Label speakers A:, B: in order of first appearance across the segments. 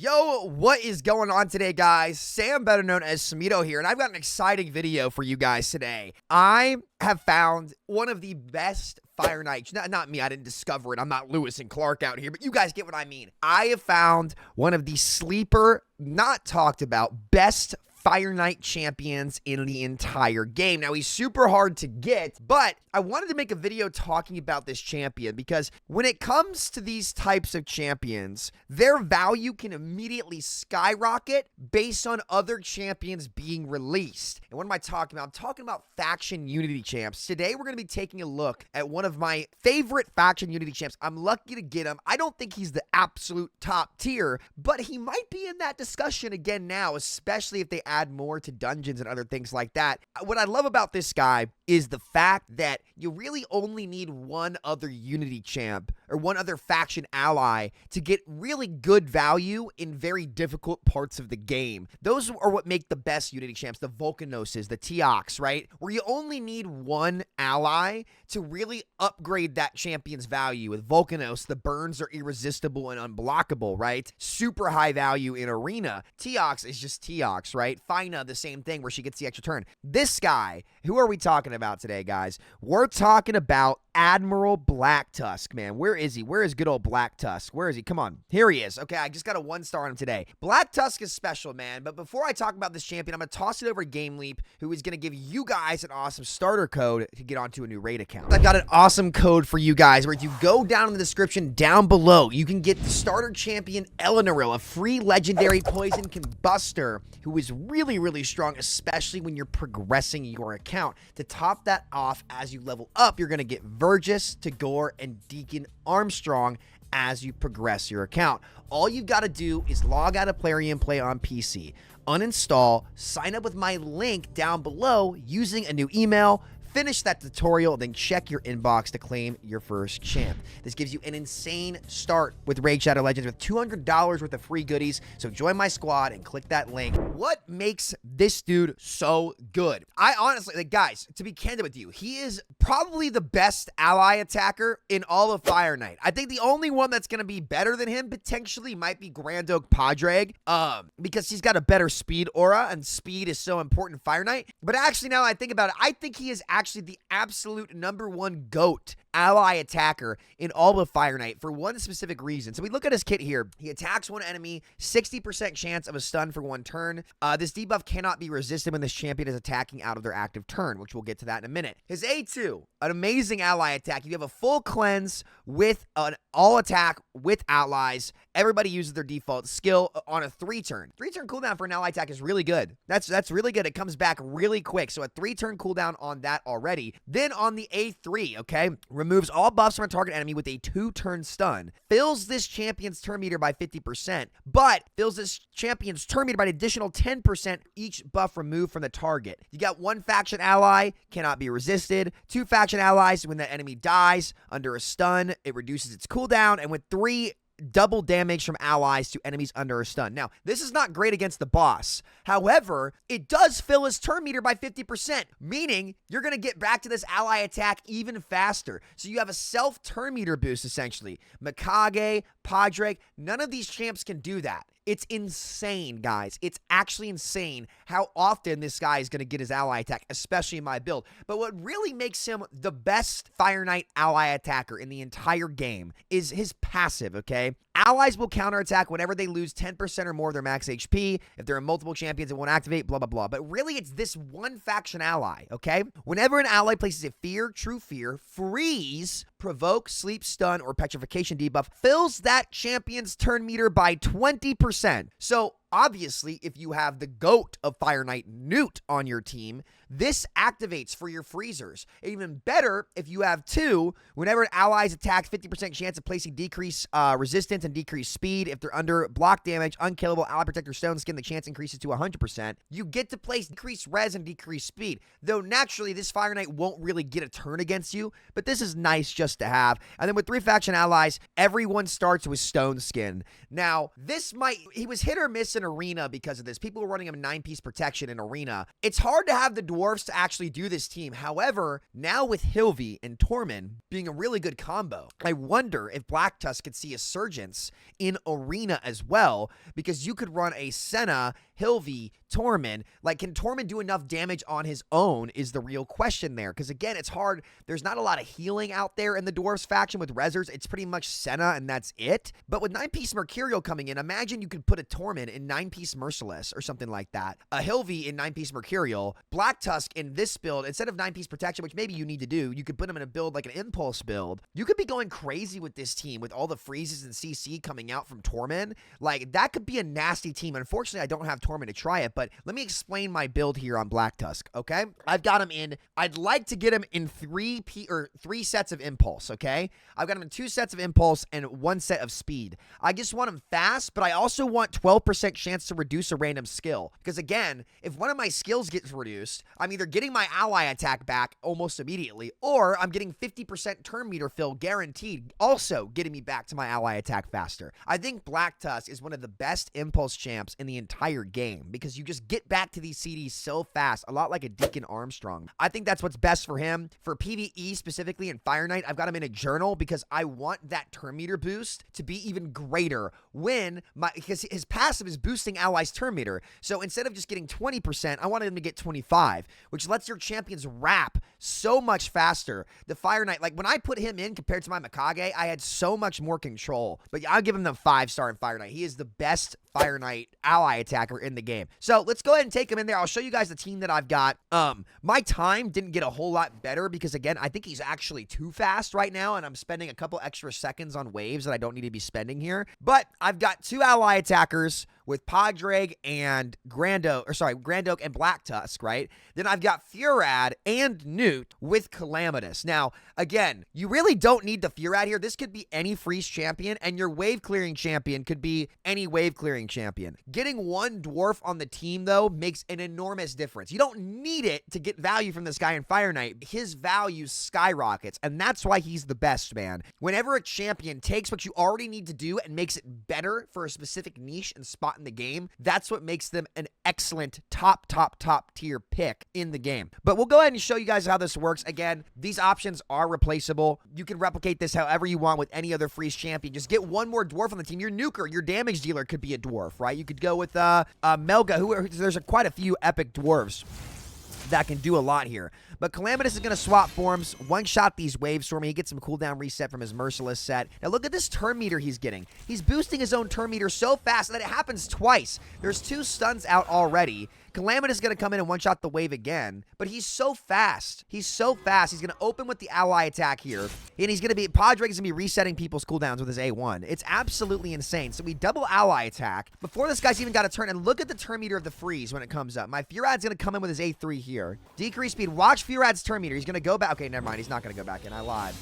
A: Yo, what is going on today, guys? Sam, better known as Samito here, and I've got an exciting video for you guys today. I have found one of the best Fire Knights. Not me, I didn't discover it. I'm not Lewis and Clark out here, but you guys get what I mean. I have found one of the sleeper, not talked about, best Fire Knight champions in the entire game. Now, he's super hard to get, but I wanted to make a video talking about this champion because when it comes to these types of champions, their value can immediately skyrocket based on other champions being released. And what am I talking about? I'm talking about faction unity champs. Today, we're going to be taking a look at one of my favorite faction unity champs. I'm lucky to get him. I don't think he's the absolute top tier, but he might be in that discussion again now, especially if they add more to dungeons and other things like that. What I love about this guy is the fact that you really only need one other unity champ or one other faction ally to get really good value in very difficult parts of the game. Those are what make the best unity champs, the Volcanoses, the Teox, right? Where you only need one ally to really upgrade that champion's value. With Volcanos, the burns are irresistible and unblockable, right? Super high value in arena. Teox is just Teox, right? Fina, the same thing where she gets the extra turn. This guy, who are we talking about today, guys? We're talking about Admiral Black Tusk, man. Where is he? Where is good old Black Tusk? Where is he? Come on. Here he is. Okay, I just got a 1-star on him today. Black Tusk is special, man. But before I talk about this champion, I'm going to toss it over to Game Leap, who is going to give you guys an awesome starter code to get onto a new raid account. I've got an awesome code for you guys where if you go down in the description down below, you can get the starter champion Elenaril, a free legendary poison combuster who is really, really strong, especially when you're progressing your account. To top that off, as you level up, you're going to get Vergis, Tagoar, and Deacon Armstrong as you progress your account. All you've got to do is log out of Plarium and play on PC, uninstall, sign up with my link down below using a new email, finish that tutorial, then check your inbox to claim your first champ. This gives you an insane start with Raid Shadow Legends with $200 worth of free goodies. So join my squad and click that link. What makes this dude so good? I honestly, like, guys, to be candid with you, he is probably the best ally attacker in all of Fire Knight. I think the only one that's going to be better than him potentially might be Grand Oak Padraig, because he's got a better speed aura, and speed is so important in Fire Knight. But actually, now that I think about it, I think he is actually the absolute #1 GOAT ally attacker in all of Fire Knight for one specific reason. So we look at his kit here. He attacks one enemy, 60% chance of a stun for 1 turn. This debuff cannot be resisted when this champion is attacking out of their active turn, which we'll get to that in a minute. His A2, an amazing ally attack. You have a full cleanse with an all attack with allies. Everybody uses their default skill on a 3-turn. 3-turn cooldown for an ally attack is really good. That's really good. It comes back really quick. So a 3-turn cooldown on that already. Then on the A3, okay, removes all buffs from a target enemy with a 2-turn stun. Fills this champion's turn meter by 50%, but fills this champion's turn meter by an additional 10% each buff removed from the target. You got 1 faction ally, cannot be resisted. 2 faction allies, when that enemy dies under a stun, it reduces its cooldown, and with 3 double damage from allies to enemies under a stun. Now, this is not great against the boss. However, it does fill his turn meter by 50%, meaning you're going to get back to this ally attack even faster. So you have a self-turn meter boost, essentially. Mikage, Padraig, none of these champs can do that. It's insane, guys. It's actually insane how often this guy is going to get his ally attack, especially in my build. But what really makes him the best Fire Knight ally attacker in the entire game is his passive, okay? Allies will counterattack whenever they lose 10% or more of their max HP. If there are multiple champions, it won't activate, blah, blah, blah. But really, it's this one faction ally, okay? Whenever an ally places a fear, true fear, freeze, provoke, sleep, stun, or petrification debuff, fills that champion's turn meter by 20%. So, obviously, if you have the GOAT of Fire Knight, Newt, on your team, this activates for your freezers. Even better, if you have 2, whenever an ally's attack, 50% chance of placing decreased resistance and decreased speed. If they're under block damage, unkillable, ally protector, stone skin, the chance increases to 100%. You get to place decreased res and decreased speed. Though naturally, this Fire Knight won't really get a turn against you, but this is nice just to have. And then with 3 faction allies, everyone starts with stone skin. Now, he was hit or miss in Arena because of this. People were running him 9-piece protection in Arena. It's hard to have the dwarfs to actually do this team. However, now with Hilvi and Tormund being a really good combo, I wonder if Black Tusk could see a surgence in Arena as well, because you could run a Senna, Hilvi, Tormund. Like, can Tormund do enough damage on his own is the real question there. Because, again, it's hard. There's not a lot of healing out there in the Dwarves faction with Rezzers. It's pretty much Senna, and that's it. But with 9-piece Mercurial coming in, imagine you could put a Tormund in 9-piece Merciless or something like that. A Hilvi in 9-piece Mercurial. Black Tusk in this build, instead of 9-piece Protection, which maybe you need to do, you could put him in a build like an Impulse build. You could be going crazy with this team with all the freezes and CC coming out from Tormund. Like, that could be a nasty team. Unfortunately, I don't have Tormund to try it, but let me explain my build here on Black Tusk, okay? I've got him in, I'd like to get him in 3 sets of Impulse, okay? I've got him in 2 sets of Impulse and 1 set of Speed. I just want him fast, but I also want 12% chance to reduce a random skill. Because again, if one of my skills gets reduced, I'm either getting my ally attack back almost immediately, or I'm getting 50% turn meter fill guaranteed, also getting me back to my ally attack faster. I think Black Tusk is one of the best Impulse champs in the entire game, because you just get back to these CDs so fast, a lot like a Deacon Armstrong. I think that's what's best for him. For PvE specifically in Fire Knight, I've got him in a journal because I want that turn meter boost to be even greater because his passive is boosting allies' turn meter. So instead of just getting 20%, I wanted him to get 25, which lets your champions wrap so much faster. The Fire Knight, like when I put him in compared to my Mikage, I had so much more control. But I'll give him the 5-star in Fire Knight. He is the best Fire Knight ally attacker in the game. So let's go ahead and take him in there. I'll show you guys the team that I've got. My time didn't get a whole lot better because, again, I think he's actually too fast right now, and I'm spending a couple extra seconds on waves that I don't need to be spending here. But I've got 2 ally attackers with Padraig and Grandoak and Black Tusk, right? Then I've got Furad and Newt with Calamitous. Now, again, you really don't need the Furad here. This could be any freeze champion, and your wave clearing champion could be any wave clearing champion. Getting 1 dwarf on the team, though, makes an enormous difference. You don't need it to get value from this guy in Fire Knight. His value skyrockets, and that's why he's the best, man. Whenever a champion takes what you already need to do and makes it better for a specific niche and spot in the game, that's what makes them an excellent top tier pick in the game. But we'll go ahead and show you guys how this works. Again, these options are replaceable. You can replicate this however you want with any other freeze champion. Just get 1 more dwarf on the team. Your nuker, your damage dealer could be a dwarf, right? You could go with Melga, there's quite a few epic dwarves that can do a lot here. But Calamitous is going to swap forms, one-shot these waves for me. He gets some cooldown reset from his Merciless set. Now look at this turn meter he's getting. He's boosting his own turn meter so fast that it happens twice. There's 2 stuns out already. Calamitous is going to come in and one-shot the wave again, but he's so fast. He's so fast. He's going to open with the ally attack here, and he's going to be, Padraig is going to be resetting people's cooldowns with his A1. It's absolutely insane. So we double ally attack before this guy's even got a turn, and look at the turn meter of the freeze when it comes up. My Furad's going to come in with his A3 here. Decrease speed. Watch Furad's turn meter. He's going to go back. Okay, never mind. He's not going to go back in. I lied.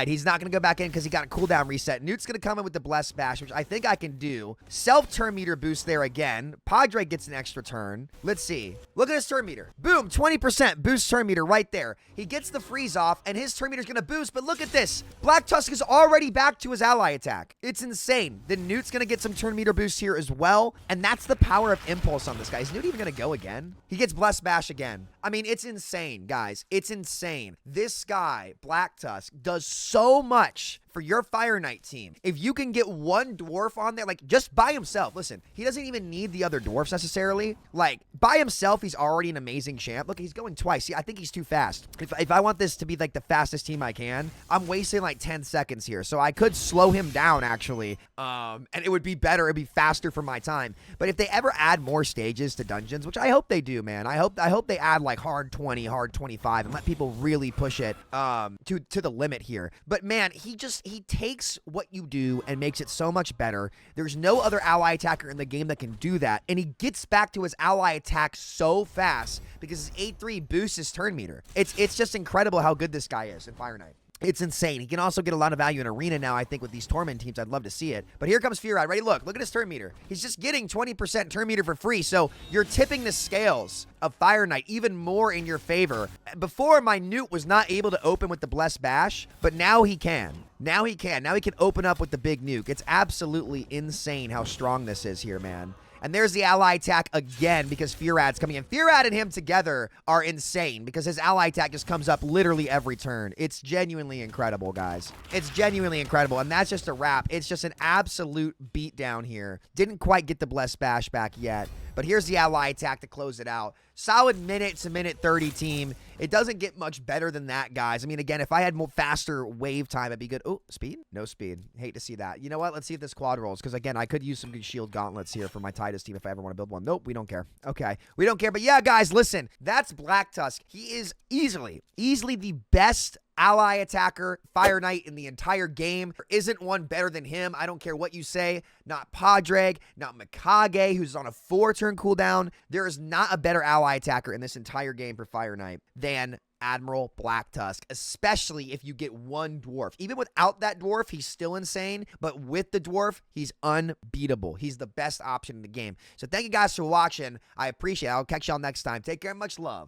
A: He's not going to go back in because he got a cooldown reset. Newt's going to come in with the Blessed Bash, which I think I can do. Self-turn meter boost there again. Padraig gets an extra turn. Let's see. Look at his turn meter. Boom, 20% boost turn meter right there. He gets the freeze off, and his turn meter's going to boost, but look at this. Black Tusk is already back to his ally attack. It's insane. Then Newt's going to get some turn meter boost here as well, and that's the power of Impulse on this guy. Is Newt even going to go again? He gets Blessed Bash again. I mean, it's insane, guys. It's insane. This guy, Black Tusk, does so much for your Fire Knight team. If you can get 1 dwarf on there, like just by himself, listen, he doesn't even need the other dwarfs necessarily. Like by himself, he's already an amazing champ. Look, he's going twice. See, I think he's too fast. If I want this to be like the fastest team I can, I'm wasting like 10 seconds here. So I could slow him down actually. And it would be better. It'd be faster for my time. But if they ever add more stages to dungeons, which I hope they do, man. I hope they add like hard 20, hard 25 and let people really push it to the limit here. But man, he takes what you do and makes it so much better. There's no other ally attacker in the game that can do that. And he gets back to his ally attack so fast because his A3 boosts his turn meter. It's just incredible how good this guy is in Fire Knight. It's insane. He can also get a lot of value in Arena now, I think, with these Torment teams. I'd love to see it. But here comes Fear Ride. Ready? Look at his turn meter. He's just getting 20% turn meter for free. So you're tipping the scales of Fire Knight even more in your favor. Before, my Newt was not able to open with the Blessed Bash, but now he can. Now he can open up with the big nuke. It's absolutely insane how strong this is here, man. And there's the ally attack again because Fear Rad's coming in. Fear Rad and him together are insane because his ally attack just comes up literally every turn. It's genuinely incredible, guys. It's genuinely incredible. And that's just a wrap. It's just an absolute beatdown here. Didn't quite get the Blessed Bash back yet. But here's the ally attack to close it out. Solid minute to minute 30 team. It doesn't get much better than that, guys. I mean, again, if I had more faster wave time, it'd be good. Oh, speed? No speed. Hate to see that. You know what? Let's see if this quad rolls. Because, again, I could use some good shield gauntlets here for my Titus team if I ever want to build one. Nope, we don't care. Okay, we don't care. But, yeah, guys, listen. That's Black Tusk. He is easily the best ally attacker, Fire Knight in the entire game. There isn't one better than him. I don't care what you say. Not Padraig, not Mikage, who's on a 4-turn cooldown. There is not a better ally attacker in this entire game for Fire Knight than Admiral Black Tusk, especially if you get one dwarf. Even without that dwarf, he's still insane, but with the dwarf, he's unbeatable. He's the best option in the game. So thank you guys for watching. I appreciate it. I'll catch y'all next time. Take care and much love.